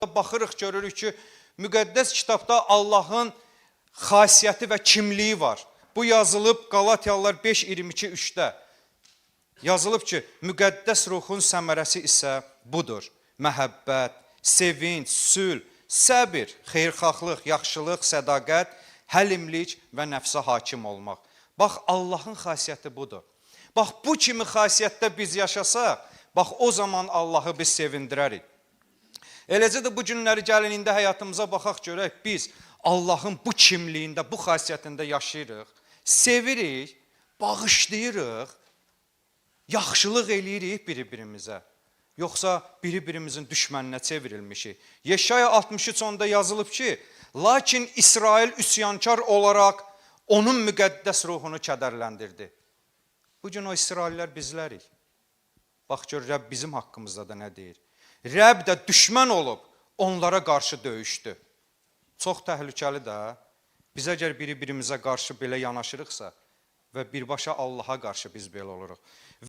Baxırıq, görürük ki, müqəddəs kitabda Allahın xasiyyəti və kimliyi var. Bu yazılıb Qalatiyalılar 5:22-3-də. Yazılıb ki, müqəddəs ruhun səmərəsi isə budur. Məhəbbət, sevinç, sülh, səbir, xeyirxahlıq, yaxşılıq, sədaqət, həlimlik və nəfsə hakim olmaq. Bax, Allahın xasiyyəti budur. Bax, bu kimi xasiyyətdə biz yaşasaq, bax, o zaman Allahı biz sevindirərik. Eləcə də bu günləri gəlin, indi həyatımıza baxaq görək, biz Allahın bu kimliyində, bu xasiyyətində yaşayırıq, sevirik, bağışlayırıq, yaxşılıq eləyirik biri-birimizə. Yoxsa biri-birimizin düşməninə çevrilmişik. Yeşaya 63:10-da yazılıb ki, lakin İsrail üsyankar olaraq onun müqəddəs ruhunu kədərləndirdi. Bugün o İsraillər bizlərik. Bax gör, Rəbb bizim haqqımızda da nə deyir? Rəbb də düşmən olub, onlara qarşı döyüşdü. Çox təhlükəli də, biz əgər biri-birimizə qarşı belə yanaşırıqsa və birbaşa Allaha qarşı biz belə oluruq.